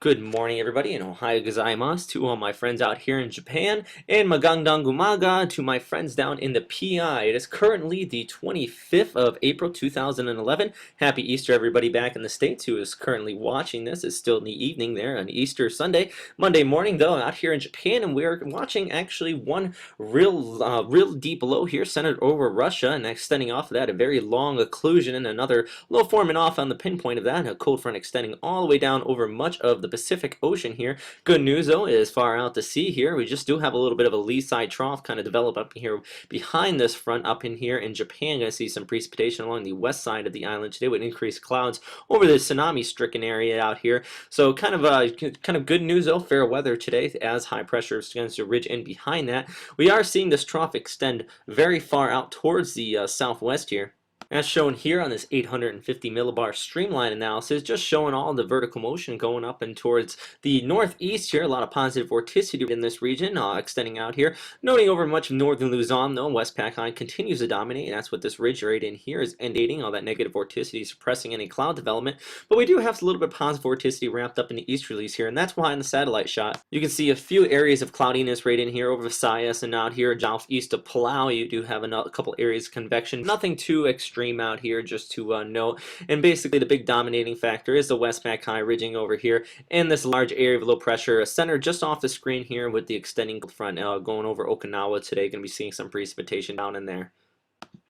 Good morning, everybody, and Ohio gozaimasu to all my friends out here in Japan, and magandang umaga to my friends down in the PI. It is currently the 25th of April 2011. Happy Easter, everybody back in the States who is currently watching this. It's still in the evening there on Easter Sunday. Monday morning, though, out here in Japan, and we are watching actually one real deep low here centered over Russia, and extending off of that a very long occlusion, and another low forming off on the pinpoint of that, and a cold front extending all the way down over much of the Pacific Ocean here. Good news though is far out to sea here. We just do have a little bit of a lee side trough kind of develop up here behind this front up in here in Japan. Gonna see some precipitation along the west side of the island today with increased clouds over the tsunami stricken area out here. So kind of good news though, fair weather today as high pressure begins to ridge in behind that. We are seeing this trough extend very far out towards the southwest here. As shown here on this 850 millibar streamline analysis, just showing all the vertical motion going up and towards the northeast here. A lot of positive vorticity in this region, extending out here. Noting over much of northern Luzon, though, Westpac High continues to dominate, and that's what this ridge right in here is indicating. All that negative vorticity suppressing any cloud development. But we do have a little bit of positive vorticity wrapped up in the easterlies here, and that's why in the satellite shot, you can see a few areas of cloudiness right in here over Visayas and out here southeast of Palau. You do have a couple areas of convection. Nothing too extreme out here, just to note. And basically the big dominating factor is the Westpac High ridging over here and this large area of low pressure center just off the screen here with the extending front going over Okinawa today. Going to be seeing some precipitation down in there.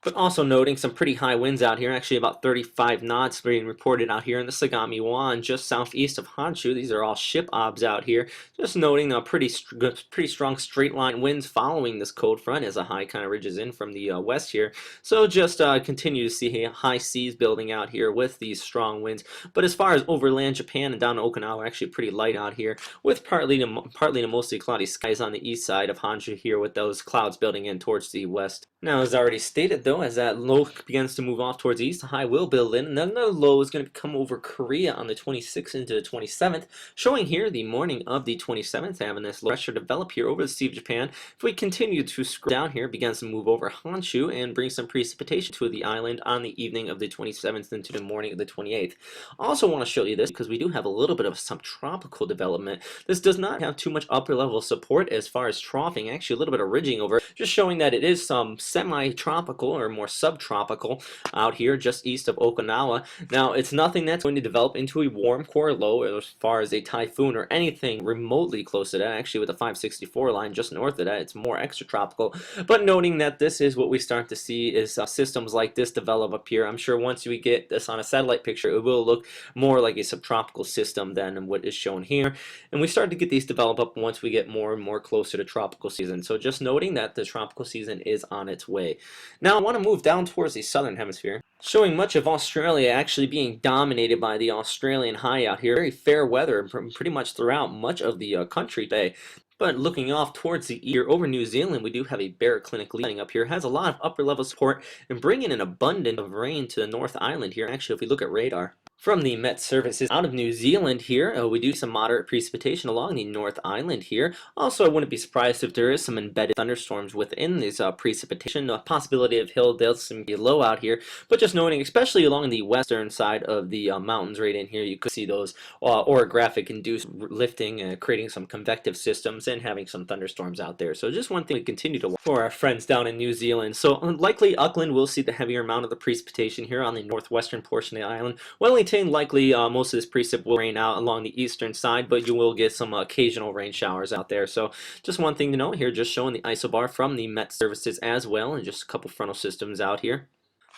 But also noting some pretty high winds out here, actually about 35 knots being reported out here in the Sagami湾, just southeast of Honshu. These are all ship obs out here. Just noting pretty strong straight line winds following this cold front as a high kind of ridges in from the west here. So just continue to see high seas building out here with these strong winds. But as far as overland Japan and down to Okinawa, actually pretty light out here with partly to mostly cloudy skies on the east side of Honshu here with those clouds building in towards the west. Now, as already stated, though, as that low begins to move off towards the east, the high will build in, and then another low is going to come over Korea on the 26th into the 27th, showing here the morning of the 27th, having this low pressure develop here over the Sea of Japan. If we continue to scroll down here, it begins to move over Honshu and bring some precipitation to the island on the evening of the 27th into the morning of the 28th. Also want to show you this because we do have a little bit of subtropical development. This does not have too much upper level support as far as troughing, actually a little bit of ridging over, just showing that it is some semi-tropical or more subtropical out here just east of Okinawa. Now, it's nothing that's going to develop into a warm core low as far as a typhoon or anything remotely close to that. Actually, with the 564 line just north of that, it's more extratropical. But noting that this is what we start to see is systems like this develop up here. I'm sure once we get this on a satellite picture, it will look more like a subtropical system than what is shown here. And we start to get these develop up once we get more and more closer to tropical season. So just noting that the tropical season is on its way. Now I want to move down towards the southern hemisphere, showing much of Australia actually being dominated by the Australian high out here. Very fair weather pretty much throughout much of the country today. But looking off towards the east over New Zealand, we do have a baroclinic setting up here. It has a lot of upper level support and bringing an abundance of rain to the North Island here. Actually, if we look at radar from the Met Services out of New Zealand here, we do some moderate precipitation along the North Island here. Also, I wouldn't be surprised if there is some embedded thunderstorms within this precipitation. The possibility of hill deltas be low out here, but just noting, especially along the western side of the mountains right in here, you could see those orographic induced lifting and creating some convective systems and having some thunderstorms out there. So just one thing to continue to watch for our friends down in New Zealand. So likely Auckland will see the heavier amount of the precipitation here on the northwestern portion of the island. Wellington, likely most of this precip will rain out along the eastern side, but you will get some occasional rain showers out there. So just one thing to note here, just showing the isobar from the Met Services as well, and just a couple frontal systems out here.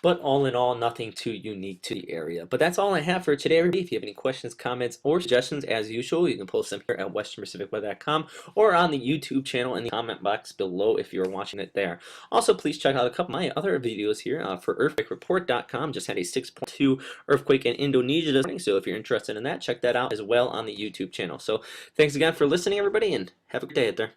But all in all, nothing too unique to the area. But that's all I have for today, everybody. If you have any questions, comments, or suggestions, as usual, you can post them here at westernpacificweather.com or on the YouTube channel in the comment box below if you're watching it there. Also, please check out a couple of my other videos here for earthquakereport.com. Just had a 6.2 earthquake in Indonesia this morning, so if you're interested in that, check that out as well on the YouTube channel. So thanks again for listening, everybody, and have a good day out there.